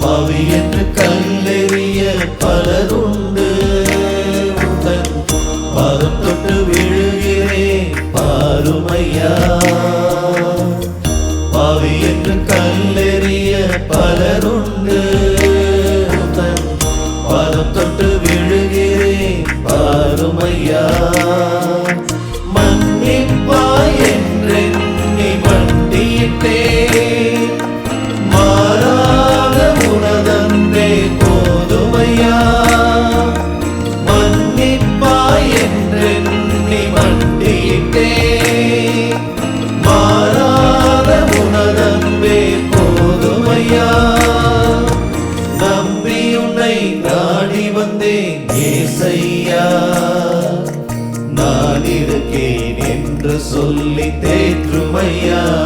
பாவி என்று கல்லெறிய பலருண்டு. உந்தன் பாதம் தொட்டு விழுகிறேன் பாருமையா. பாவி என்று கல்லெறிய பலருண்டு. உந்தன் பாதம் தொட்டு விழுகிறேன் பாருமையா. மன்னிப்பாய் என்றெண்ணி மண்டியிட்டேன். மாறாத உனதன்பே போதுமையா. மன்னிப்பாய் என்றெண்ணி மண்டியிட்டேன். மாறாத உனதன்பே போதுமையா. நம்பி உன்னை நாடி வந்தேன் ஏசையா. நான் இருக்கேன் என்று சொல்லி தேற்றுமையா.